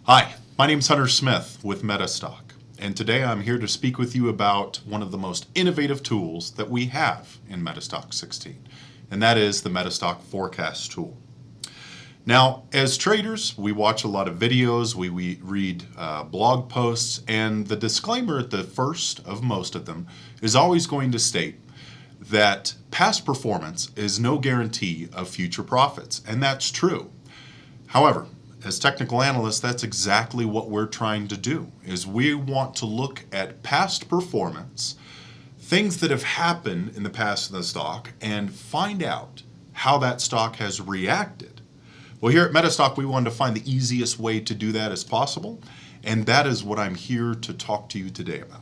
Hi, my name is Hunter Smith with MetaStock, and today I'm here to speak with you about one of the most innovative tools that we have in MetaStock 16, and that is the MetaStock Forecast tool. Now, as traders, we watch a lot of videos, we read blog posts, and the disclaimer at the first of most of them is always going to state that past performance is no guarantee of future profits, and that's true. However, as technical analysts, that's exactly what we're trying to do, is we want to look at past performance, things that have happened in the past in the stock, and find out how that stock has reacted. Well, here at MetaStock, we wanted to find the easiest way to do that as possible, and that is what I'm here to talk to you today about.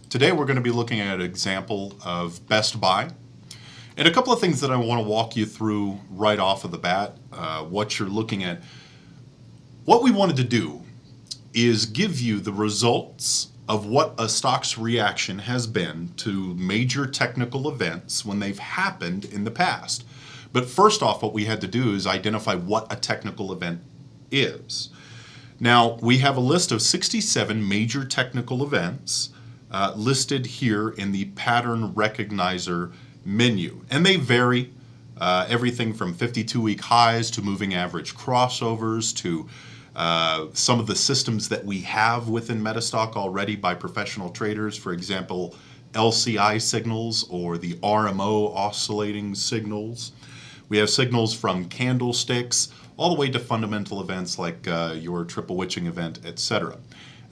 Today we're going to be looking at an example of Best Buy and a couple of things that I want to walk you through right off of the bat, what you're looking at. What we wanted to do is give you the results of what a stock's reaction has been to major technical events when they've happened in the past. But first off, what we had to do is identify what a technical event is. Now, we have a list of 67 major technical events listed here in the pattern recognizer menu, and they vary everything from 52-week highs to moving average crossovers to some of the systems that we have within MetaStock already by professional traders, for example LCI signals or the RMO oscillating signals. We have signals from candlesticks all the way to fundamental events like your triple witching event, etc.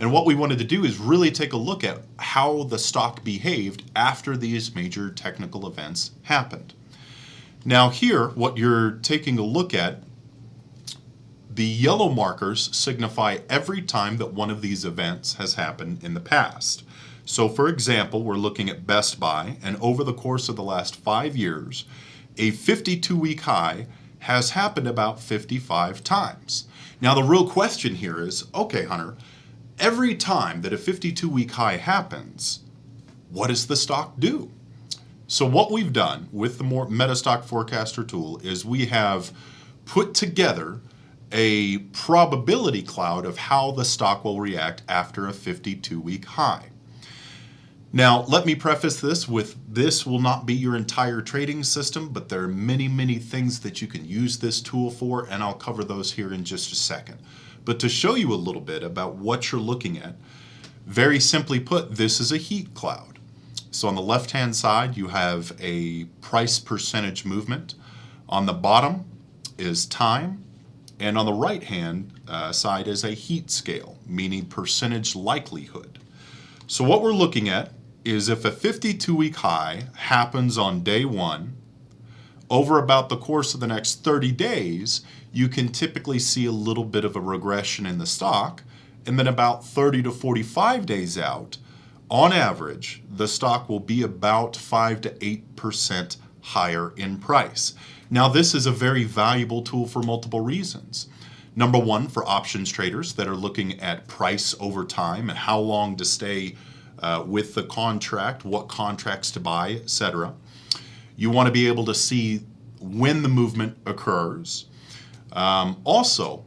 And what we wanted to do is really take a look at how the stock behaved after these major technical events happened. Now here, what you're taking a look at, the yellow markers signify every time that one of these events has happened in the past. So for example, we're looking at Best Buy, and over the course of the last 5 years, a 52-week high has happened about 55 times. Now the real question here is, okay, Hunter, every time that a 52-week high happens, what does the stock do? So what we've done with the MetaStock Forecaster tool is we have put together a probability cloud of how the stock will react after a 52-week high. Now, let me preface this with this will not be your entire trading system, but there are many, many things that you can use this tool for, and I'll cover those here in just a second. But to show you a little bit about what you're looking at, very simply put, this is a heat cloud. So on the left-hand side, you have a price percentage movement. On the bottom is time, and on the right-hand side is a heat scale, meaning percentage likelihood. So what we're looking at is if a 52-week high happens on day one, over about the course of the next 30 days, you can typically see a little bit of a regression in the stock, and then about 30 to 45 days out, on average, the stock will be about 5 to 8% higher in price. Now, this is a very valuable tool for multiple reasons. Number one, for options traders that are looking at price over time and how long to stay with the contract, what contracts to buy, etc. You want to be able to see when the movement occurs. Also,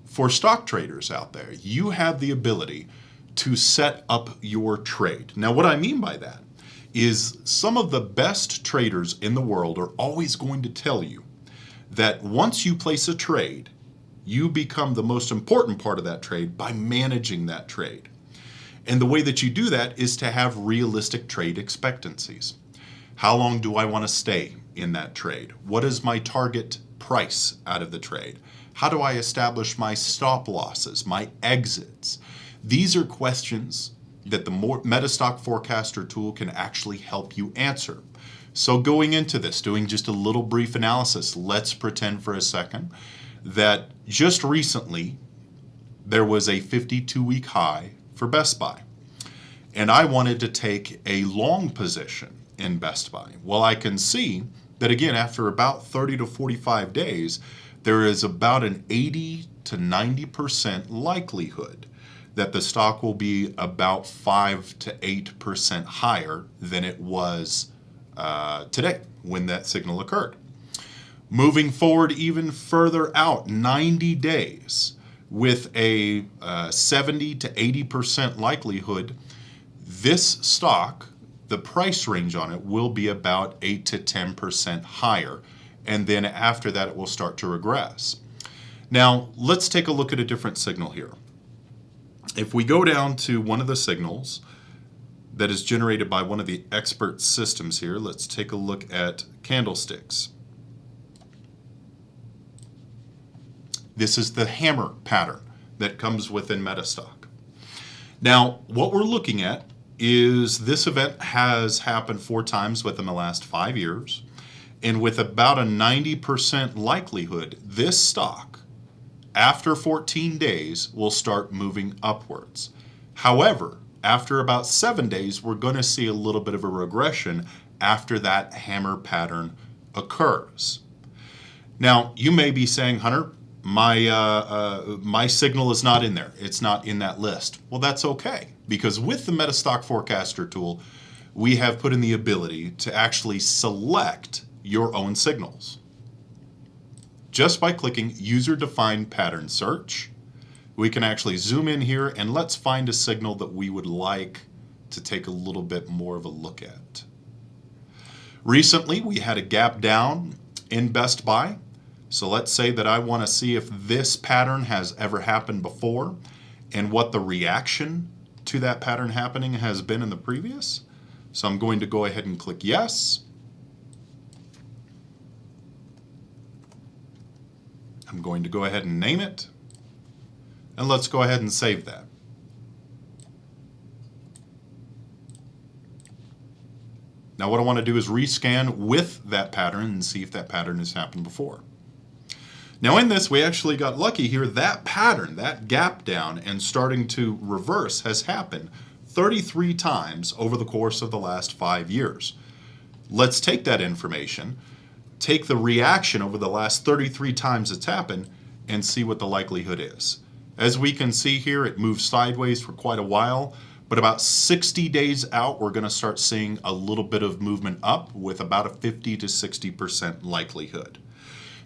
for stock traders out there, you have the ability to set up your trade. Now, what I mean by that is some of the best traders in the world are always going to tell you that once you place a trade, you become the most important part of that trade by managing that trade. And the way that you do that is to have realistic trade expectancies. How long do I want to stay in that trade? What is my target price out of the trade? How do I establish my stop losses, my exits? These are questions that the MetaStock Forecaster tool can actually help you answer. So going into this, doing just a little brief analysis, let's pretend for a second that just recently there was a 52-week high for Best Buy, and I wanted to take a long position in Best Buy. Well, I can see that again, after about 30 to 45 days, there is about an 80 to 90% likelihood that the stock will be about 5 to 8% higher than it was today when that signal occurred. Moving forward even further out, 90 days, with a 70 to 80% likelihood, this stock, the price range on it will be about 8 to 10% higher. And then after that, it will start to regress. Now, let's take a look at a different signal here. If we go down to one of the signals that is generated by one of the expert systems here, let's take a look at candlesticks. This is the hammer pattern that comes within MetaStock. Now, what we're looking at is this event has happened 4 times within the last 5 years, and with about a 90% likelihood, this stock, after 14 days, will start moving upwards. However, after about 7 days, we're going to see a little bit of a regression after that hammer pattern occurs. Now, you may be saying, Hunter, my signal is not in there. It's not in that list. Well, that's okay, because with the MetaStock FORECASTER tool, we have put in the ability to actually select your own signals. Just by clicking user-defined pattern search, we can actually zoom in here and let's find a signal that we would like to take a little bit more of a look at. Recently, we had a gap down in Best Buy. So let's say that I want to see if this pattern has ever happened before and what the reaction to that pattern happening has been in the previous. So I'm going to go ahead and click yes. I'm going to go ahead and name it. And let's go ahead and save that. Now what I want to do is rescan with that pattern and see if that pattern has happened before. Now in this, we actually got lucky here. That pattern, that gap down and starting to reverse has happened 33 times over the course of the last 5 years. Let's take that information, take the reaction over the last 33 times it's happened, and see what the likelihood is. As we can see here, it moved sideways for quite a while, but about 60 days out, we're going to start seeing a little bit of movement up with about a 50 to 60% likelihood.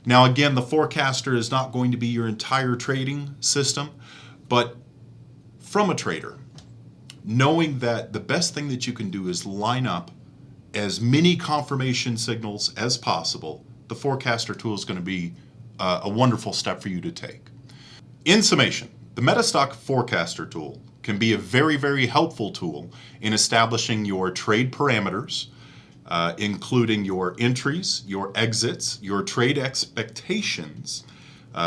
Now again, the forecaster is not going to be your entire trading system, but from a trader, knowing that the best thing that you can do is line up as many confirmation signals as possible, the forecaster tool is going to be a wonderful step for you to take. In summation, the MetaStock FORECASTER tool can be a very, very helpful tool in establishing your trade parameters, including your entries, your exits, your trade expectations,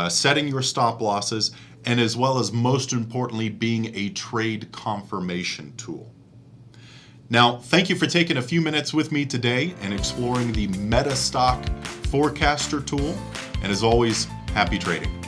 setting your stop losses, and as well as, most importantly, being a trade confirmation tool. Now, thank you for taking a few minutes with me today and exploring the MetaStock FORECASTER tool. And as always, happy trading.